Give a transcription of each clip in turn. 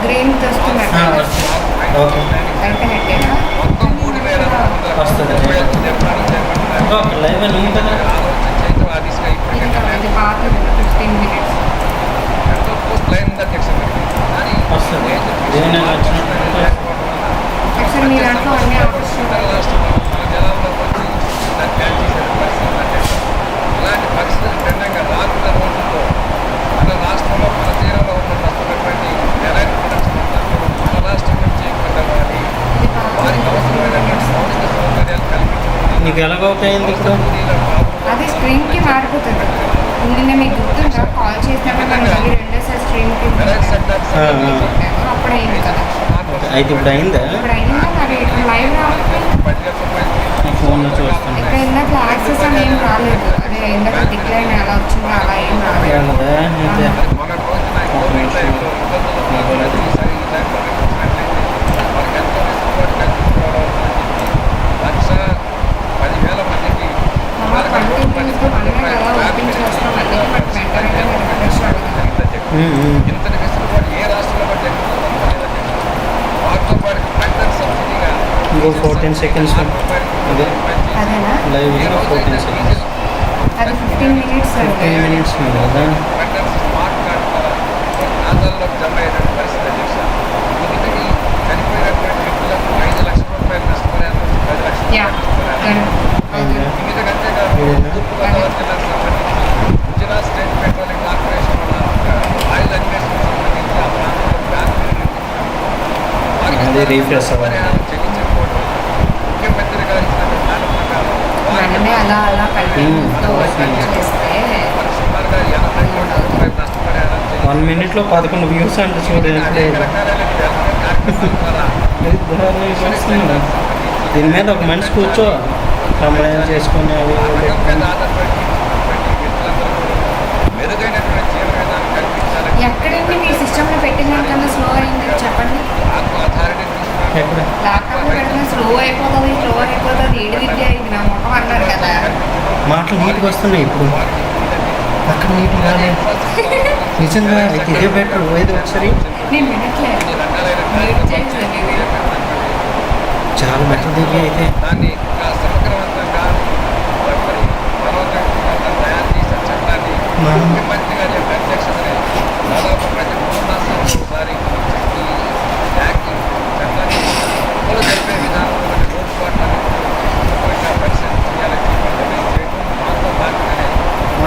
Green వస్తున్నట్టు okay అయిపోయినట్టేనా వస్తుంది live అని ఉంటుంది ఇది పాత 15 minutes వస్తుంది ఏమైనా వచ్చినట్టు యాక్చువల్ మీ దాంట్లో అన్ని ఆఫర్స్ ఇలాంటి పరిస్థితులు భిన్నంగా రానున్న రోజుల్లో మన రాష్ట్రంలో మన తీరంలో ఉన్నటువంటి ఎలాంటి మన రాష్ట్రం నుంచి కొంతవారి వారికి అవసరమైనటువంటి మౌలిక సౌకర్యాలు కల్పించడం నీకు ఎలాగవుతాయింది ఇప్పుడు అది స్ట్రీమ్కి మారిపోతుంది నిన్న మీకు గుర్తుందా కాల్ చేసినప్పుడు మనం మళ్ళీ రెండోసారి స్ట్రీమ్కి అప్పుడు అయింది కదా అయితే ఇప్పుడు అయిందా ఇప్పుడు అయిందా మరి లైవ్ రావట్లేదు ఫోన్లో చూస్తాను ఇక్కడ ఇందాక యాక్సెస్ అని ఏం రాలేదు అదే ఇందాక డిక్లైన్ ఎలా వచ్చిందో అలా ఏం రాలేదు అయితే మన రోజున కోవిడ్ టైంలో ఇబ్బందులు మనకి ఎంతో సపోర్ట్ కల్పించుకోవడం లక్ష 10,000 మందికి ఇంతటి వెసులుబాటు ఏ రాష్ట్రంలో బట్టి వాటితో పాటు ట్రాక్టర్ సబ్సిడీగా ఇంకో 14 seconds అదే అదేనా లైవ్ 14 seconds అది 15 minutes 15 minutes ఉంది కదా ట్రాక్టర్ స్మార్ట్ కార్డ్ ద్వారా ఖాతాల్లో జమ అయినటువంటి పరిస్థితి అధ్యక్ష ఇంటికి చనిపోయినటువంటి వ్యక్తులకు 5 లక్షల రూపాయలు నష్టపరిహారం 10 లక్షల యా ఇందుకంటే తూర్పుగోదావరి జిల్లాకు సంబంధించి Gujarat state petroleum corporation oil అన్వేషణకు సంబంధించి ఆ ప్రాంతంలో అదే రీఫ్రెష్ అవ్వాలి పరిహారం చెల్లించకపోవడం ముఖ్యమంత్రి గారు ఇచ్చిన మాట ప్రకారం మనమే అలా అలా చేస్తే మనకు సుమారుగా 80 కోట్ల రూపాయలు నష్టపరిహారం 1 minute 11 వ్యూస్ అంటే చూడండి అనేక రకాలైన కార్యక్రమాల ద్వారా దీని మీద ఒక మనిషి కూర్చో కంప్లైంట్ చేసుకుని అవి రంగం మీద ఆధారపడి వ్యక్తులందరూ మెరుగైనటువంటి జీవన విధానం కల్పించాలని ఎక్కడండి మీ సిస్టంలో పెట్టిన దానికన్నా స్లో అయింది చెప్పండి అథారిటీ ఎక్కడ ల్యాప్టాప్లో పెట్టిన స్లో అయిపోతుంది ఏడు విద్య అయింది నా ముఖం అన్నారు కదా మాటలు నీట్గా వస్తున్నాయి ఇప్పుడు పక్కన నీట్గా రాలేదు నిజంగా అయితే ఇదే బెటర్ ఏదో ఒకసారి నేను వినట్లేదు Mute చేశాను ఇది. చాలా బెటర్ దిగి అయితే దాన్ని ఇంకా సమగ్రవంతంగా మరి బలోపేతంగా తయారు చేసిన చట్టాన్ని ముఖ్యమంత్రి గారి యొక్క అధ్యక్షతనే దాదాపు ప్రతి 3 మాసాలకు ఒకసారి ఈ యాక్ట్ చట్టాన్ని అమలు జరిపే విధానంలో లోటుపాట్లను శుభ్రంగా పరిశీలన చేయాలని చెప్పి చేయడం దాంతో భాగంగానే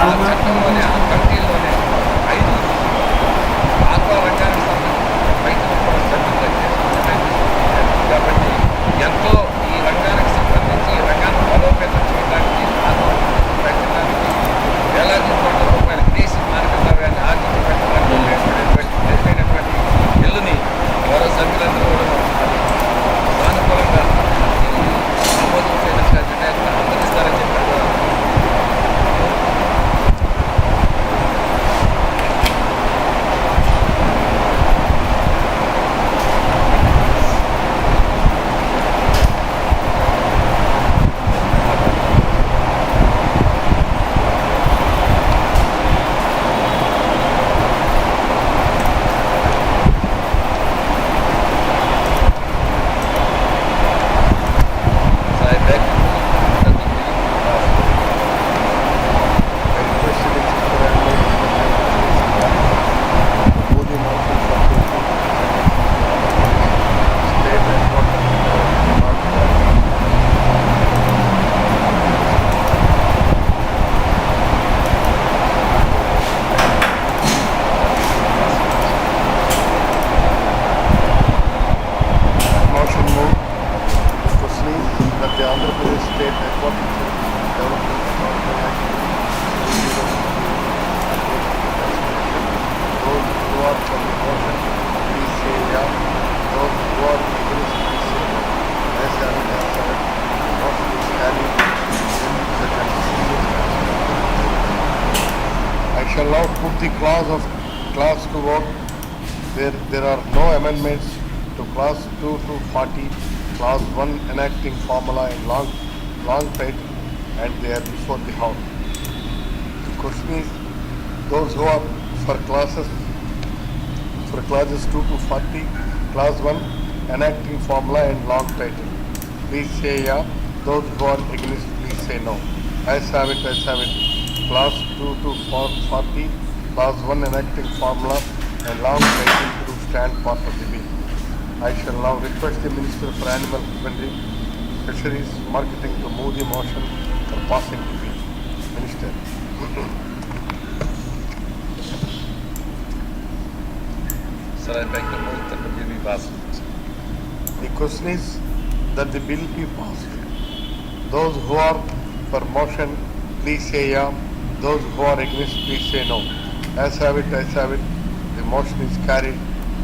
ఆ చట్టంలోనే ఆ కమిటీల్లోనే 5 ఆక్వా రంగానికి సంబంధించిన రైతులు కూడా సభ్యులుగా చేసుకోవడం కాబట్టి ఎంతో ఈ రంగానికి సంబంధించి ఈ రంగాన్ని బలోపేతం చేయడానికి ఆత్మహత్య పెట్టడానికి వేలాది కోట్ల రూపాయల విదేశీ మార్గ ద్రవ్యాన్ని ఆర్థిక పెట్టడానికి జరిగినటువంటి బిల్లుని గౌరవ సభ్యులందరూ కూడా సానుకూలంగా ఆమోదం చేయడానికి నిర్ణయాన్ని ఆమోదిస్తారని చెప్పారు. So I beg motion moved to see that the Andhra Pradesh State Aquaculture Development Authority Act 2000 those who are from the ocean, please say yeah. Those who are against, please say no. As I have said, motion is carried in the continuous. I shall now put the class to vote where there are no amendments to class 2 to 40, class 1 enacting formula in long title, and they are before the House. The question is, those who are for classes for clauses 2 to 40, clause 1, enacting formula and long title. Please say yeah. Those who are against, please say no. As have it, as have it. Clause 2 to 40, clause 1, enacting formula and long title to stand part of the bill. I shall now request the Minister for Animal Husbandry, Fisheries, Marketing to move the motion for passing the bill. Minister. Sir, I beg to move that the bill be passed. The question is that the bill be passed. Those who are for motion, please say yeah. Those who are against, please say no. As have it, as have it. The motion is carried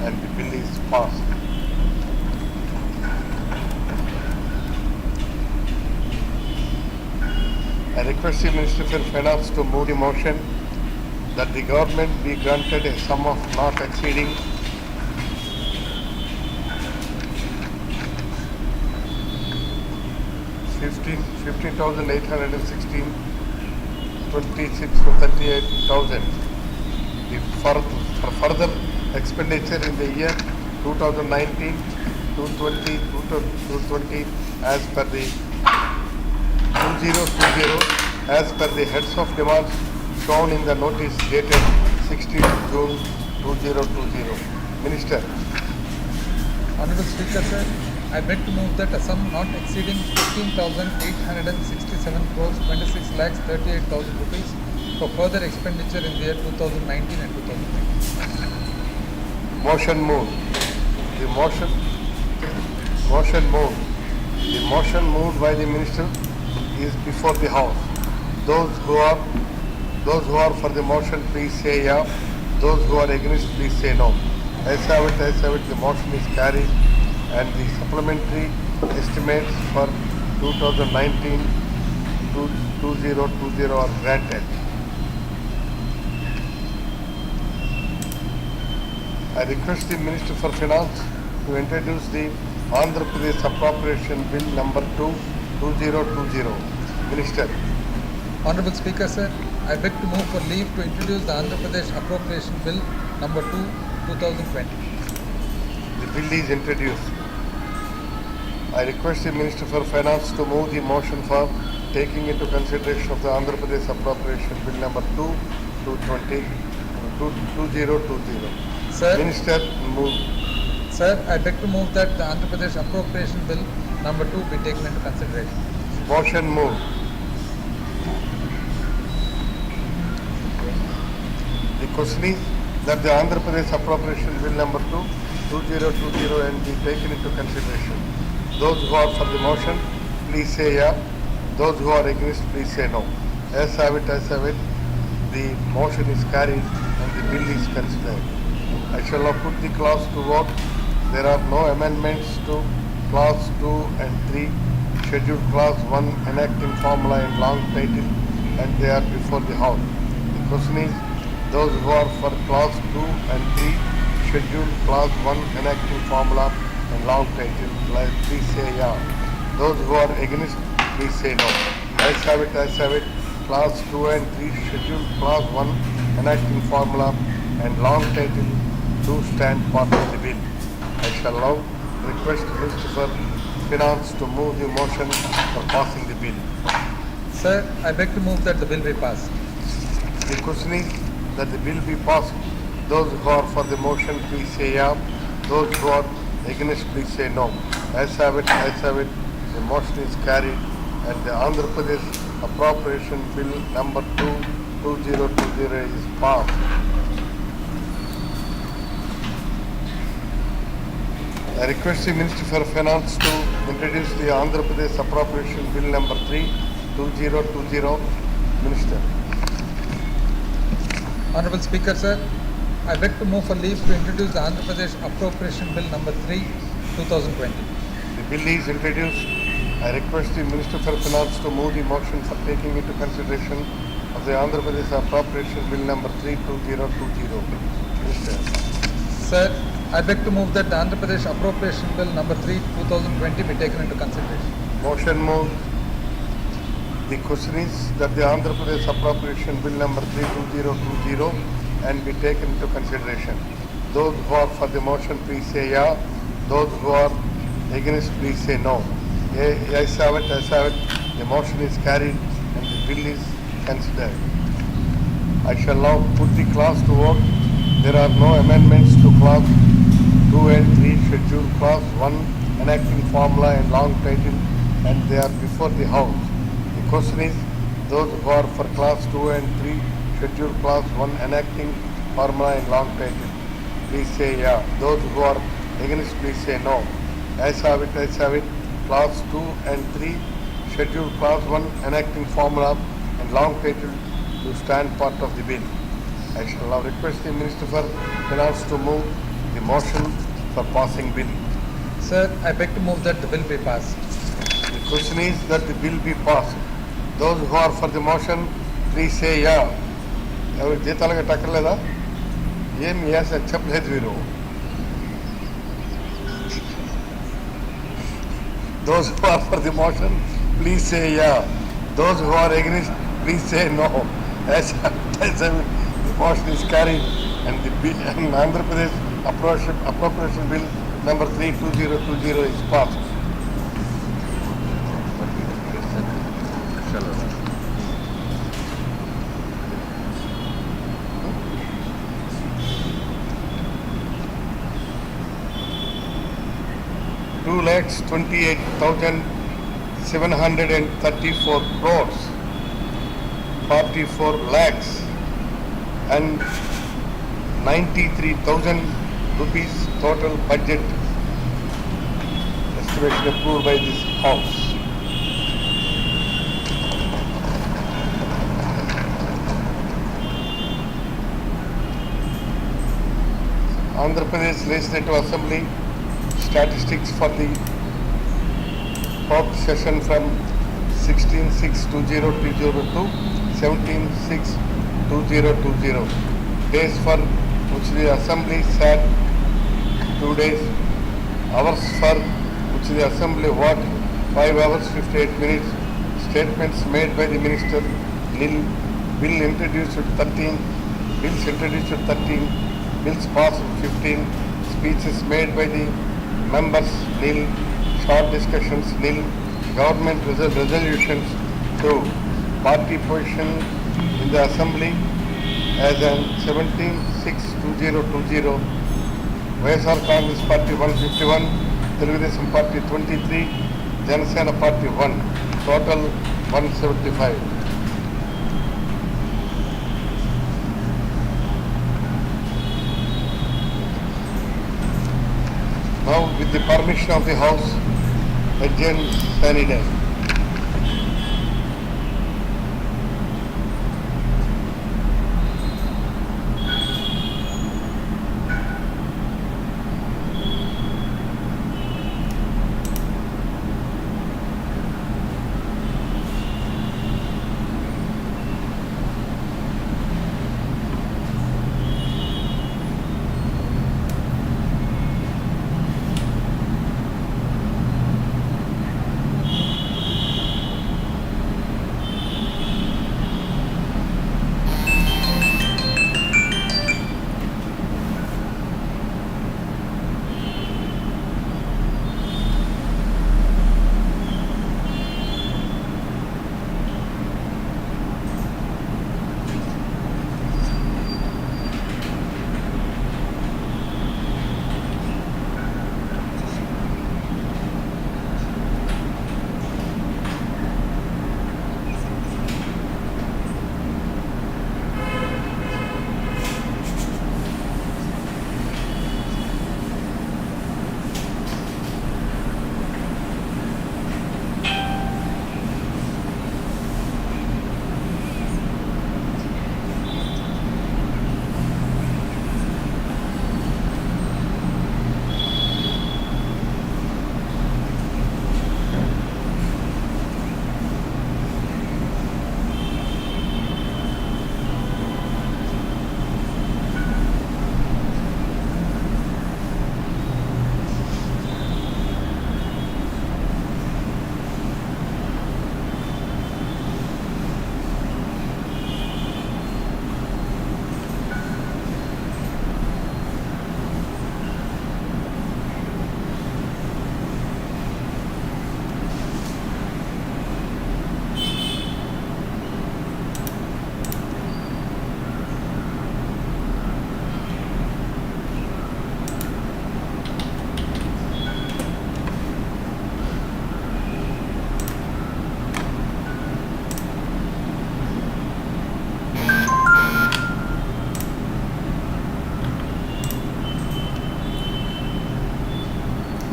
and the bill is passed. I request the Minister for Finance to move the motion that the government be granted a sum of not exceeding 15,816, 26 to 38,000 for further expenditure in the year 2019, 220 as per the 2020 as per the heads of demands shown in the notice dated 16 June 2020. Minister. Honorable Speaker, sir, I beg to move that a sum not exceeding 15,867 crores 26 lakhs 38,000 rupees for further expenditure in the year 2019 and 2020. Motion moved. The motion moved by the minister is before the house. Those who are for the motion, please say yeah. Those who are against, please say no. As have it, the motion is carried and the supplementary estimates for 2019 to 2020 are granted. I request the Minister for Finance to introduce the Andhra Pradesh Appropriation Bill number 2, 2020. Minister. Honorable Speaker, sir, I beg to move for leave to introduce the Andhra Pradesh Appropriation Bill number 2, 2020. The bill is introduced. I request the Minister for Finance to move the motion for taking into consideration of the Andhra Pradesh Appropriation Bill number 2, 2020. Sir, Minister, move. Sir, I beg to move that the Andhra Pradesh Appropriation Bill number 2 be taken into consideration. Motion moved. The question is that the Andhra Pradesh Appropriation Bill number 2, 2020 and be taken into consideration. Those who are for the motion, please say yeah. Those who are against, please say no. As have it, as have it. The motion is carried and the bill is considered. I shall now put the clause to vote. There are no amendments to clause 2 and 3, scheduled clause 1 enacting formula and long title, and they are before the House. The question is, those who are for clause 2 and 3, scheduled clause 1 enacting formula and long title, please say yeah. Those who are against, please say no. As have it, as have it. Clause 2 and 3, scheduled clause 1 enacting formula and long title to stand part of the bill. I shall now request Minister for Finance to move the motion for passing the bill. Sir, I beg to move that the bill be passed. The question is that the bill be passed. Those who are for the motion, please say yeah. Those who are against, please say no. As have it, as have it. The motion is carried and the Andhra Pradesh Appropriation Bill number 2, 2020 is passed. I request the Minister for Finance to introduce the Andhra Pradesh Appropriation Bill number 3, 2020. Minister. Honorable Speaker, sir, I beg to move for leave to introduce the Andhra Pradesh Appropriation Bill number 3, 2020. The bill is introduced. I request the Minister for Finance to move the motion for taking into consideration of the Andhra Pradesh Appropriation Bill number 3, 2020. Minister. Sir, I beg to move that the Andhra Pradesh Appropriation Bill number 3, 2020 be taken into consideration. Motion moved. The question is that the Andhra Pradesh Appropriation Bill number 3, 2020 and be taken into consideration. Those who are for the motion, please say yeah. Those who are against, please say no. Ayes have it, ayes have it. The motion is carried and the bill is considered. I shall now put the clause to vote. There are no amendments to clause 2 and 3 scheduled clause 1 enacting formula and long title, and they are before the House. The question is, those who are for clause 2 and 3 scheduled clause 1 enacting formula and long title, please say yeah. Those who are against, please say no. Ayes have it, ayes have it. Clause 2 and 3 scheduled clause 1 enacting formula and long title to stand part of the bill. I shall now request the Minister for Finance to move the motion for passing bill. Sir, I beg to move that the bill be passed. The question is that the bill be passed. Those who are for the motion, please say yeah. ఎవరు జీతాలుగా టక్కర్లేదా? ఏం yes అని చెప్పలేదు వీరు. Those who are for the motion, please say yeah. Those who are against, please say no. As the motion is carried and the bill, and Andhra Pradesh appropriation bill number 32020 is passed. Two lakhs 28,734 crores, 44 lakhs and 93,000 rupees total budget estimation approved by this House. Andhra Pradesh Legislative Assembly statistics for the fourth session from 16/6/2020 to 17/6/2020. Days for which the Assembly sat 2 days. Hours for which the Assembly worked 5 hours 58 minutes. Statements made by the Minister nil. Bills introduced 13. Bills passed 15. Speeches made by the members nil. Short discussions nil. Government resolutions 2. Party position in the Assembly as on 17/6/2020. YSR Congress Party 151, Telugu Party 23, Janasena Party 1. Total 175. Now, with the permission of the House, adjourn Sunny day.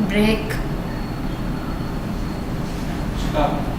break. Stop.